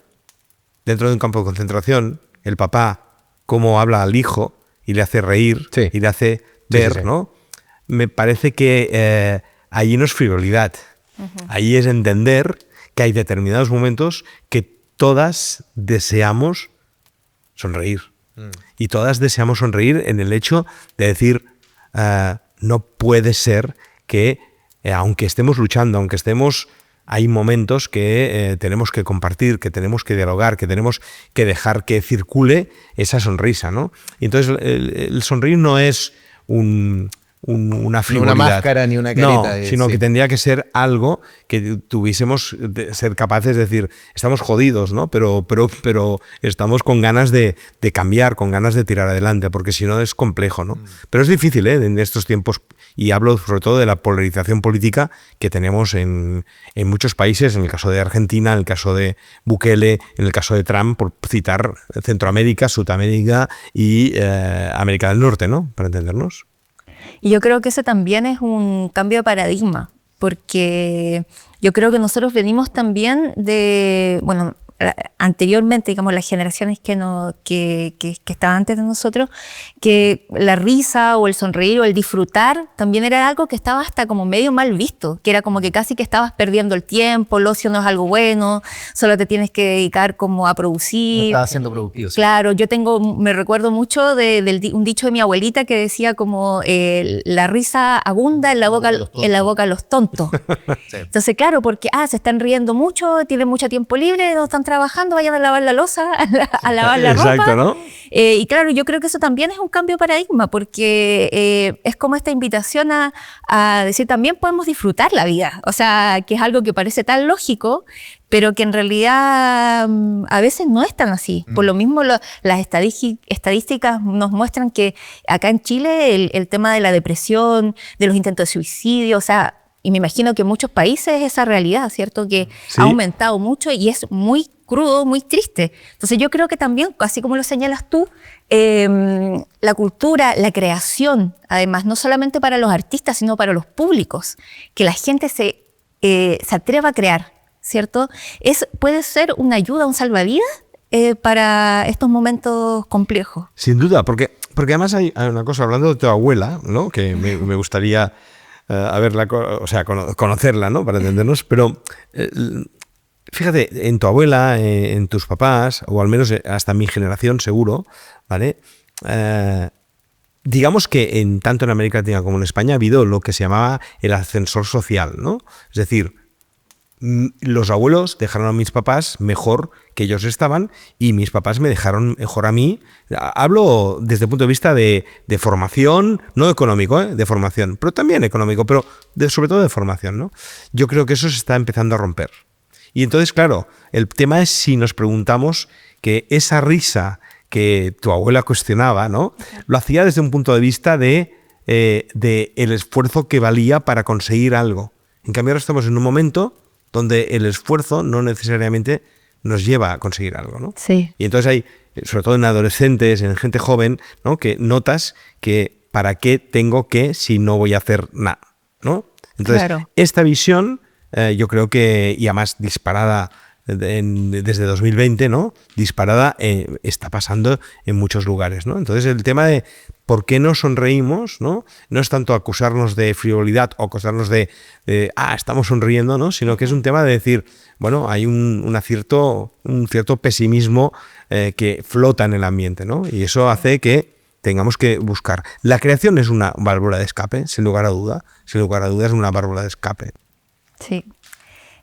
dentro de un campo de concentración, el papá cómo habla al hijo y le hace reír y le hace ver, ¿no? Me parece que allí no es frivolidad. Allí es entender que hay determinados momentos que todas deseamos sonreír. Y todas deseamos sonreír en el hecho de decir, no puede ser que, aunque estemos luchando, aunque estemos hay momentos que tenemos que compartir, que tenemos que dialogar, que tenemos que dejar que circule esa sonrisa, ¿no? Y entonces el sonreír no es una frivolidad. Ni una máscara ni una careta. No, sino que tendría que ser algo que tuviésemos de ser capaces de decir, estamos jodidos, ¿no? Pero estamos con ganas de cambiar, con ganas de tirar adelante, porque si no es complejo, ¿no? Pero es difícil, en estos tiempos, y hablo sobre todo de la polarización política que tenemos en muchos países, en el caso de Argentina, en el caso de Bukele, en el caso de Trump, por citar Centroamérica, Sudamérica y América del Norte, ¿no? Para entendernos. Y yo creo que ese también es un cambio de paradigma, porque yo creo que nosotros venimos también de, bueno, anteriormente, digamos, las generaciones que estaban antes de nosotros, que la risa o el sonreír o el disfrutar también era algo que estaba hasta como medio mal visto, que era como que casi que estabas perdiendo el tiempo, el ocio no es algo bueno, solo te tienes que dedicar como a producir. No estabas siendo productivo. Sí. Claro, me recuerdo mucho de un dicho de mi abuelita que decía como la risa abunda en la boca de los tontos. Sí. Entonces, claro, porque se están riendo mucho, tienen mucho tiempo libre, no están trabajando, vayan a lavar la loza, a lavar la ropa. Exacto, ¿no? Y claro, yo creo que eso también es un cambio de paradigma, porque es como esta invitación a decir también podemos disfrutar la vida. O sea, que es algo que parece tan lógico, pero que en realidad a veces no es tan así. Por lo mismo, las estadísticas nos muestran que acá en Chile el tema de la depresión, de los intentos de suicidio, o sea, y me imagino que en muchos países es esa realidad, ¿cierto? Que sí, ha aumentado mucho y es muy crudo, muy triste. Entonces yo creo que también, así como lo señalas tú, la cultura, la creación, además, no solamente para los artistas, sino para los públicos, que la gente se atreva a crear, ¿cierto? Puede ser una ayuda, un salvavidas para estos momentos complejos. Sin duda, porque además hay una cosa, hablando de tu abuela, ¿no? Que me gustaría conocerla, ¿no? Para entendernos, pero fíjate, en tu abuela, en tus papás, o al menos hasta mi generación seguro, ¿vale? Digamos que tanto en América Latina como en España ha habido lo que se llamaba el ascensor social, ¿no? Es decir, los abuelos dejaron a mis papás mejor que ellos estaban y mis papás me dejaron mejor a mí. Hablo desde el punto de vista de formación, no económico, de formación, pero también económico, pero sobre todo de formación, ¿no? Yo creo que eso se está empezando a romper. Y entonces, claro, el tema es si nos preguntamos que esa risa que tu abuela cuestionaba, ¿no? Lo hacía desde un punto de vista de el esfuerzo que valía para conseguir algo. En cambio, ahora estamos en un momento donde el esfuerzo no necesariamente nos lleva a conseguir algo, ¿no? Sí. Y entonces hay, sobre todo en adolescentes, en gente joven, ¿no? Que notas que ¿para qué tengo que si no voy a hacer nada? ¿No? Entonces, claro, esta visión, yo creo que, y además disparada desde 2020, ¿no? Disparada, está pasando en muchos lugares, ¿no? Entonces el tema de por qué no sonreímos, ¿no? No es tanto acusarnos de frivolidad o acusarnos de estamos sonriendo, ¿no? Sino que es un tema de decir, bueno, hay un cierto pesimismo que flota en el ambiente, ¿no? Y eso hace que tengamos que buscar. La creación es una válvula de escape, sin lugar a duda. Sin lugar a dudas es una válvula de escape. Sí.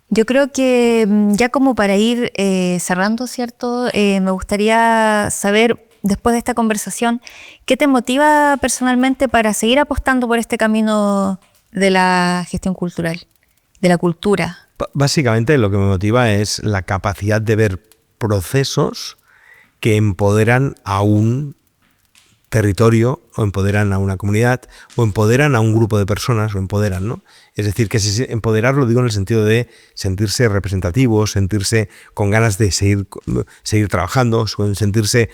Yo creo que ya como para ir cerrando, ¿cierto? Me gustaría saber, después de esta conversación, ¿qué te motiva personalmente para seguir apostando por este camino de la gestión cultural, de la cultura? Básicamente lo que me motiva es la capacidad de ver procesos que empoderan a un territorio, o empoderan a una comunidad, o empoderan a un grupo de personas, o empoderan, ¿no? Es decir, que empoderar lo digo en el sentido de sentirse representativos, sentirse con ganas de seguir trabajando, sentirse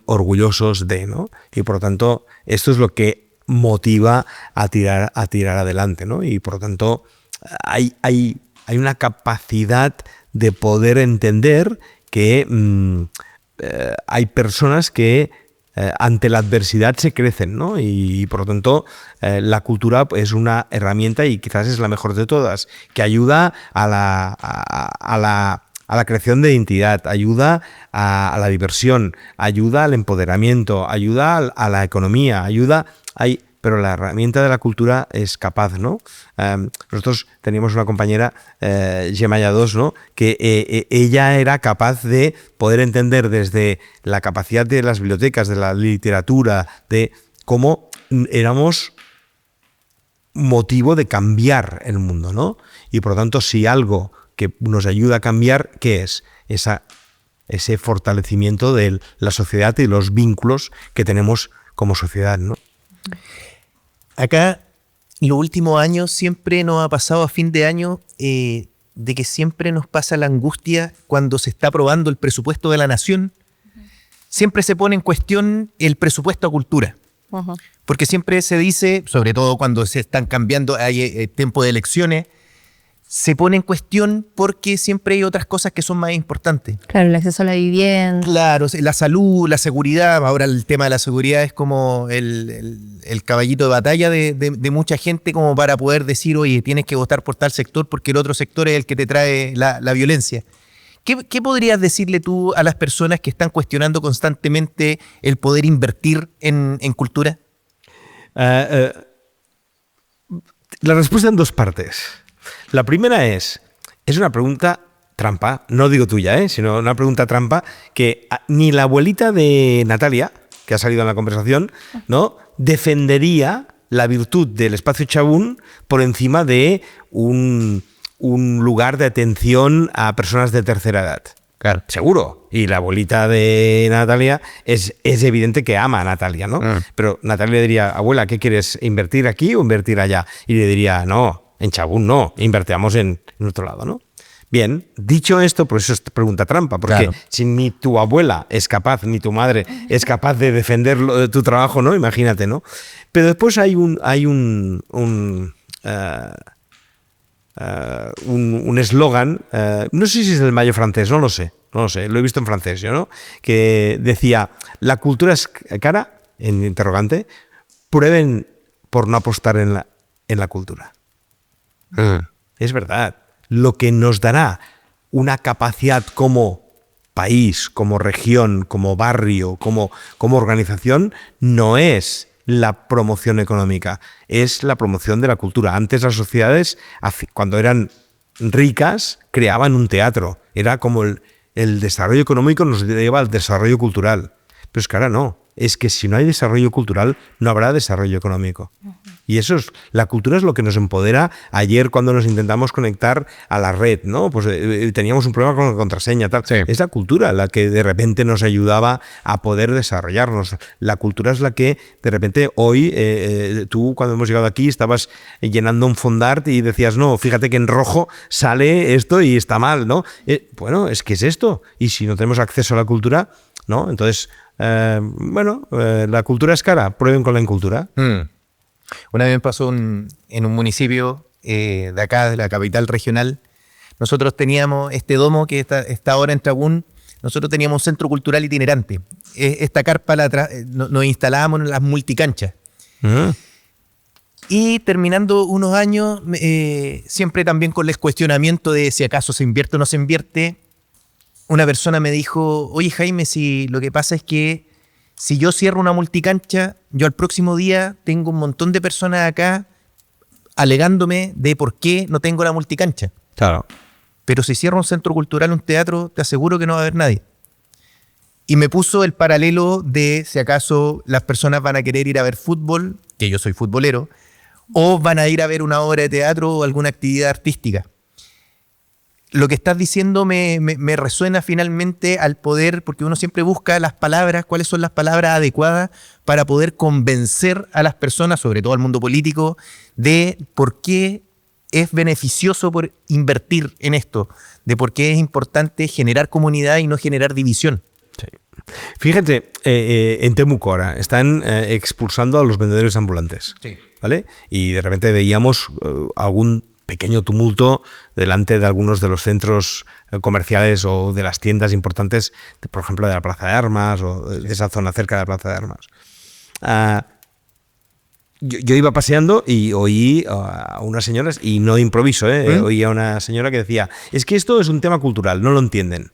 orgullosos de, ¿no? Y por lo tanto, esto es lo que motiva a tirar adelante, ¿no? Y por lo tanto, hay una capacidad de poder entender que hay personas que ante la adversidad se crecen, ¿no? Y por lo tanto la cultura es una herramienta y quizás es la mejor de todas, que ayuda a la creación de identidad, ayuda a la diversión, ayuda al empoderamiento, ayuda a la economía, pero la herramienta de la cultura es capaz, ¿no? Nosotros teníamos una compañera, Gemma Lladós, ¿no? Que ella era capaz de poder entender desde la capacidad de las bibliotecas, de la literatura, de cómo éramos motivo de cambiar el mundo, ¿no? Y por lo tanto, si algo que nos ayuda a cambiar, ¿qué es? Ese fortalecimiento de la sociedad y los vínculos que tenemos como sociedad, ¿no? Acá, los últimos años siempre nos ha pasado a fin de año de que siempre nos pasa la angustia cuando se está aprobando el presupuesto de la nación. Siempre se pone en cuestión el presupuesto a cultura. Porque siempre se dice, sobre todo cuando se están cambiando, hay tiempo de elecciones, se pone en cuestión porque siempre hay otras cosas que son más importantes. Claro, el acceso a la vivienda. Claro, la salud, la seguridad. Ahora el tema de la seguridad es como el caballito de batalla de mucha gente, como para poder decir, oye, tienes que votar por tal sector porque el otro sector es el que te trae la violencia. ¿Qué podrías decirle tú a las personas que están cuestionando constantemente el poder invertir en cultura? La respuesta en dos partes. La primera es una pregunta trampa, no digo tuya, sino una pregunta trampa que ni la abuelita de Natalia, que ha salido en la conversación, ¿no?, defendería la virtud del espacio Chabún por encima de un lugar de atención a personas de tercera edad. Claro. Seguro. Y la abuelita de Natalia es evidente que ama a Natalia, ¿no? Pero Natalia le diría, abuela, ¿qué quieres? ¿Invertir aquí o invertir allá? Y le diría, no, en Chabún no, invertamos en otro lado, ¿no? Bien, dicho esto, por eso es pregunta trampa, porque claro, si ni tu abuela es capaz, ni tu madre es capaz de defender tu trabajo, ¿no? Imagínate, ¿no? Pero después hay un eslogan, no sé si es del Mayo francés, no lo sé, lo he visto en francés, ¿no? Que decía, la cultura es cara, en interrogante, prueben por no apostar en la cultura. Es verdad, lo que nos dará una capacidad como país, como región, como barrio, como organización, no es la promoción económica, es la promoción de la cultura. Antes las sociedades, cuando eran ricas, creaban un teatro. Era como el desarrollo económico nos lleva al desarrollo cultural. Pero es que ahora no. Es que si no hay desarrollo cultural, no habrá desarrollo económico. Y la cultura es lo que nos empodera. Ayer cuando nos intentamos conectar a la red, ¿no? Pues teníamos un problema con la contraseña, tal. Sí. Es la cultura la que de repente nos ayudaba a poder desarrollarnos. La cultura es la que de repente hoy, tú cuando hemos llegado aquí estabas llenando un fondart y decías, no, fíjate que en rojo sale esto y está mal, ¿no? Bueno, es que es esto. Y si no tenemos acceso a la cultura, ¿no? Entonces, la cultura es cara, prueben con la incultura. Una vez me pasó en un municipio de acá, de la capital regional. Nosotros teníamos este domo que está ahora en Trabún. Nosotros teníamos un centro cultural itinerante. Esta carpa nos instalábamos en las multicanchas. Y terminando unos años, siempre también con el cuestionamiento de si acaso se invierte o no se invierte, una persona me dijo, oye Jaime, si lo que pasa es que si yo cierro una multicancha, yo al próximo día tengo un montón de personas acá alegándome de por qué no tengo la multicancha. Claro. Pero si cierro un centro cultural, un teatro, te aseguro que no va a haber nadie. Y me puso el paralelo de si acaso las personas van a querer ir a ver fútbol, que yo soy futbolero, o van a ir a ver una obra de teatro o alguna actividad artística. Lo que estás diciendo me resuena finalmente al poder, porque uno siempre busca las palabras, cuáles son las palabras adecuadas para poder convencer a las personas, sobre todo al mundo político, de por qué es beneficioso por invertir en esto, de por qué es importante generar comunidad y no generar división. Sí. Fíjate, en Temuco ahora están expulsando a los vendedores ambulantes, sí, ¿vale? Y de repente veíamos algún pequeño tumulto delante de algunos de los centros comerciales o de las tiendas importantes, por ejemplo, de la Plaza de Armas o de esa zona cerca de la Plaza de Armas. Yo iba paseando y oí a unas señoras, y no de improviso, oí a una señora que decía, es que esto es un tema cultural, no lo entienden.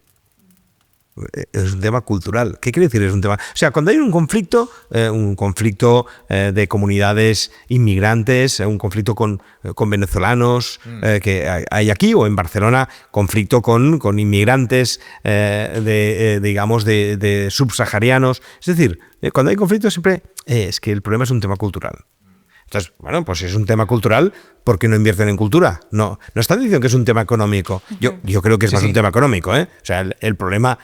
Es un tema cultural. ¿Qué quiere decir? Es un tema. O sea, cuando hay un conflicto de comunidades inmigrantes, un conflicto con venezolanos que hay aquí, o en Barcelona, conflicto con inmigrantes digamos, de subsaharianos. Es decir, cuando hay conflicto siempre es que el problema es un tema cultural. Entonces, bueno, pues si es un tema cultural, ¿por qué no invierten en cultura? No están diciendo que es un tema económico. Yo creo que es más un tema económico, ¿eh? O sea, el problema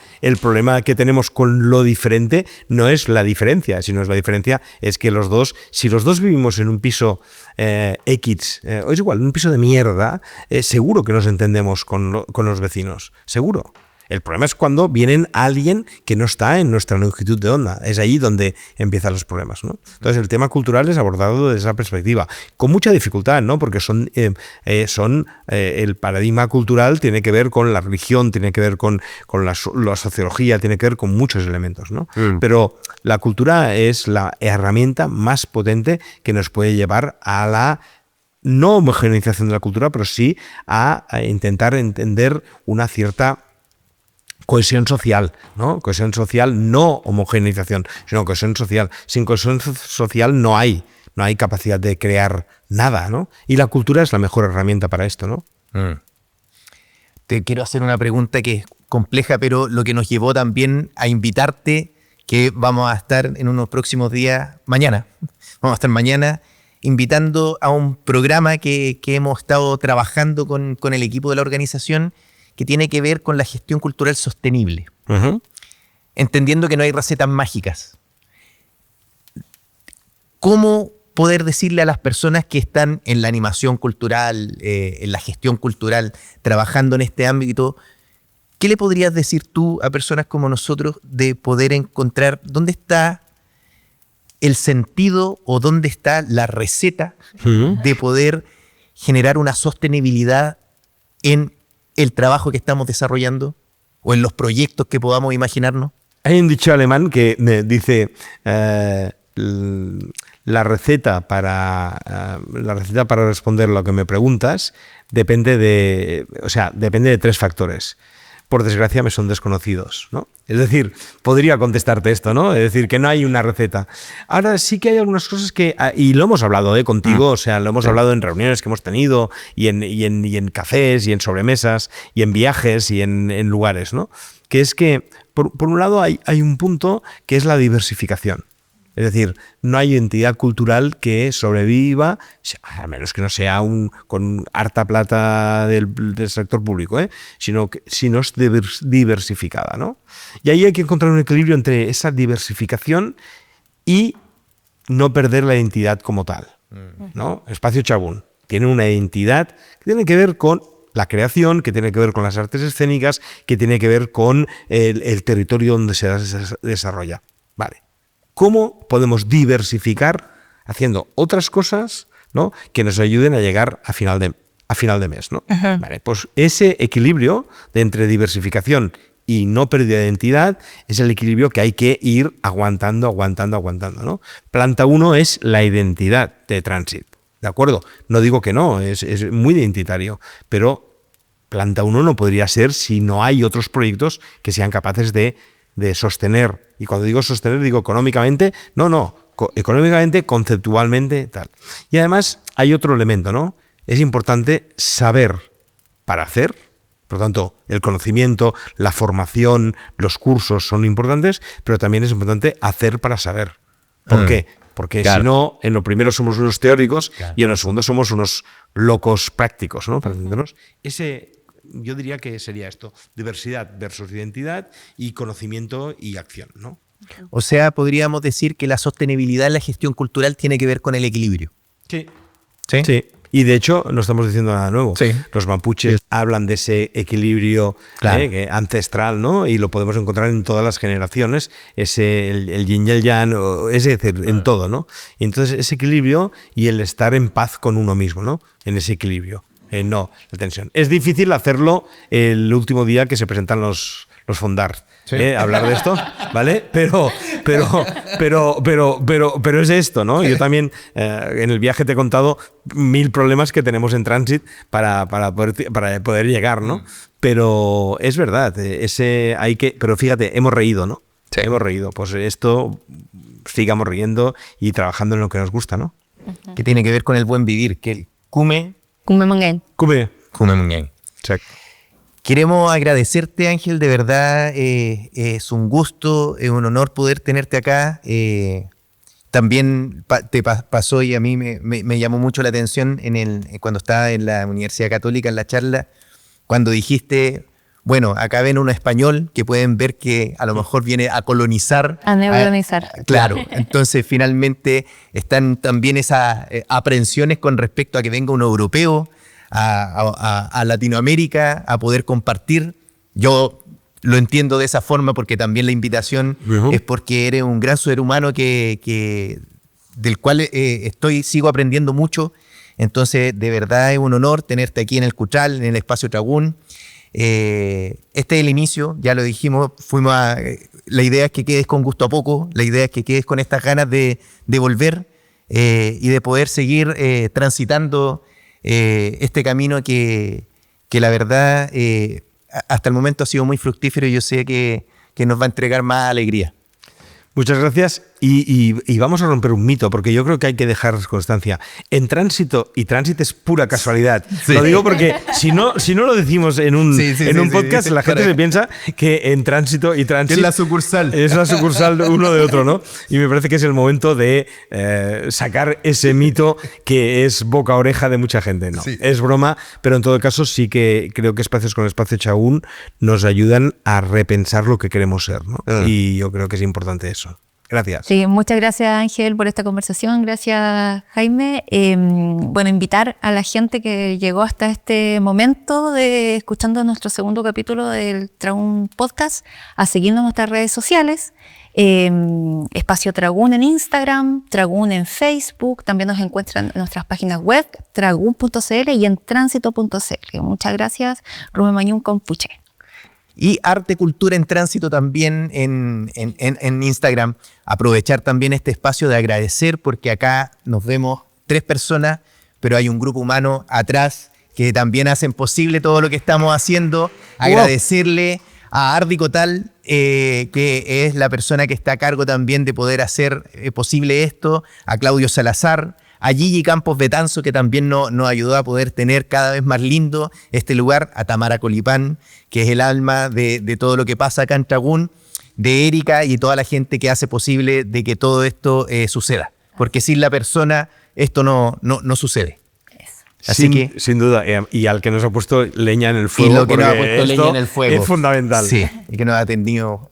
que tenemos con lo diferente no es la diferencia, sino es la diferencia es que si los dos vivimos en un piso X, o es igual, un piso de mierda, seguro que nos entendemos con los vecinos, seguro. El problema es cuando vienen alguien que no está en nuestra longitud de onda. Es ahí donde empiezan los problemas, ¿no? Entonces el tema cultural es abordado desde esa perspectiva, con mucha dificultad, ¿no? Porque el paradigma cultural tiene que ver con la religión, tiene que ver con la sociología, tiene que ver con muchos elementos, ¿no? Pero la cultura es la herramienta más potente que nos puede llevar a la no homogeneización de la cultura, pero sí a intentar entender una cierta cohesión social, ¿no? Cohesión social, no homogeneización, sino cohesión social. Sin cohesión social no hay capacidad de crear nada, ¿no? Y la cultura es la mejor herramienta para esto, ¿no? Te quiero hacer una pregunta que es compleja, pero lo que nos llevó también a invitarte, que vamos a estar en unos próximos días, mañana, invitando a un programa que hemos estado trabajando con el equipo de la organización, que tiene que ver con la gestión cultural sostenible. Entendiendo que no hay recetas mágicas. ¿Cómo poder decirle a las personas que están en la animación cultural, en la gestión cultural, trabajando en este ámbito, qué le podrías decir tú a personas como nosotros de poder encontrar dónde está el sentido o dónde está la receta de poder generar una sostenibilidad en el trabajo que estamos desarrollando o en los proyectos que podamos imaginarnos? Hay un dicho alemán que me dice la receta para responder lo que me preguntas depende de 3 factores. Por desgracia me son desconocidos, ¿no? Es decir, podría contestarte esto, ¿no? Es decir, que no hay una receta. Ahora sí que hay algunas cosas que, y lo hemos hablado contigo, o sea, lo hemos hablado en reuniones que hemos tenido y en cafés y en sobremesas y en viajes y en lugares, ¿no? Que es que, por un lado, hay un punto que es la diversificación. Es decir, no hay entidad cultural que sobreviva, a menos que no sea con harta plata del sector público, sino es diversificada, ¿no? Y ahí hay que encontrar un equilibrio entre esa diversificación y no perder la identidad como tal, ¿no? Espacio Chabún tiene una identidad que tiene que ver con la creación, que tiene que ver con las artes escénicas, que tiene que ver con el territorio donde se desarrolla. Vale. ¿Cómo podemos diversificar haciendo otras cosas, ¿no?, que nos ayuden a llegar a final de mes, ¿no? Vale, pues ese equilibrio de entre diversificación y no pérdida de identidad es el equilibrio que hay que ir aguantando, ¿no? Planta 1 es la identidad de Transit, ¿de acuerdo? No digo que no, es muy identitario, pero Planta 1 no podría ser si no hay otros proyectos que sean capaces de sostener. Y cuando digo sostener, digo económicamente, económicamente, conceptualmente, tal. Y además hay otro elemento, ¿no? Es importante saber para hacer. Por lo tanto, el conocimiento, la formación, los cursos son importantes, pero también es importante hacer para saber. ¿Por qué? Porque si no, en lo primero somos unos teóricos y en lo segundo somos unos locos prácticos, ¿no? Para entendernos. Yo diría que sería esto: diversidad versus identidad y conocimiento y acción, ¿no? O sea, podríamos decir que la sostenibilidad en la gestión cultural tiene que ver con el equilibrio. Sí. Y de hecho, no estamos diciendo nada nuevo. Sí. Los mapuches hablan de ese equilibrio ancestral, ¿no? Y lo podemos encontrar en todas las generaciones, el yin y el yang, es decir, en todo, ¿no? Y entonces ese equilibrio y el estar en paz con uno mismo, ¿no? En ese equilibrio. No, la tensión. Es difícil hacerlo el último día que se presentan los los fondar, hablar de esto, ¿vale? Pero es esto, ¿no? Yo también en el viaje te he contado 1000 problemas que tenemos en Transit para poder llegar, ¿no? Pero es verdad, pero fíjate, hemos reído, ¿no? Sí. Hemos reído. Pues esto, sigamos riendo y trabajando en lo que nos gusta, ¿no? Que tiene que ver con el buen vivir, que el Kume Munguén. Exacto. Queremos agradecerte, Ángel, de verdad, es un gusto, es un honor poder tenerte acá. También te pasó y a mí me llamó mucho la atención cuando estaba en la Universidad Católica en la charla, cuando dijiste, bueno, acá ven un español que pueden ver que a lo mejor viene a colonizar. A neocolonizar. Claro, entonces finalmente están también esas aprensiones con respecto a que venga un europeo a Latinoamérica a poder compartir. Yo lo entiendo de esa forma porque también la invitación es porque eres un gran ser humano del cual sigo aprendiendo mucho. Entonces, de verdad es un honor tenerte aquí en el Cutral, en el Espacio Tragún. Este es el inicio, ya lo dijimos, la idea es que quedes con gusto a poco, la idea es que quedes con estas ganas de volver y de poder seguir transitando este camino que la verdad hasta el momento ha sido muy fructífero y yo sé que nos va a entregar más alegría. Muchas gracias y vamos a romper un mito porque yo creo que hay que dejar constancia. En tránsito, y tránsito es pura casualidad. Sí. Lo digo porque si no lo decimos en un podcast, la gente se piensa que en tránsito y tránsito es la sucursal. Es la sucursal uno de otro, ¿no? Y me parece que es el momento de sacar ese mito que es boca a oreja de mucha gente. No, es broma, pero en todo caso sí que creo que espacios con Espacio Tragún nos ayudan a repensar lo que queremos ser, ¿no? Y yo creo que es importante eso. Gracias. Sí, muchas gracias, Ángel, por esta conversación. Gracias, Jaime. Bueno, invitar a la gente que llegó hasta este momento escuchando nuestro segundo capítulo del Tragún Podcast a seguirnos en nuestras redes sociales. Espacio Tragún en Instagram, Tragún en Facebook. También nos encuentran en nuestras páginas web, tragún.cl y en tránsito.cl. Muchas gracias, Rubén Mañún con Puche. Y Arte Cultura en Tránsito también en Instagram. Aprovechar también este espacio de agradecer porque acá nos vemos 3 personas, pero hay un grupo humano atrás que también hacen posible todo lo que estamos haciendo. Agradecerle a Ardi Cotal, que es la persona que está a cargo también de poder hacer posible esto, a Claudio Salazar, a Gigi Campos Betanzo, que también nos ayudó a poder tener cada vez más lindo este lugar, a Tamara Colipán, que es el alma de todo lo que pasa acá en Tragún, de Erika y toda la gente que hace posible de que todo esto suceda. Porque sin la persona esto no sucede. Así sin duda, y al que nos ha puesto leña en el fuego. Y lo que nos ha puesto leña en el fuego. Es fundamental. Sí, y que nos ha atendido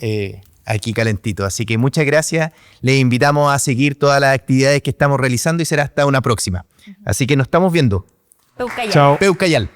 aquí calentito. Así que muchas gracias. Les invitamos a seguir todas las actividades que estamos realizando y será hasta una próxima. Así que nos estamos viendo. Peucayal. Chao. Peucayal.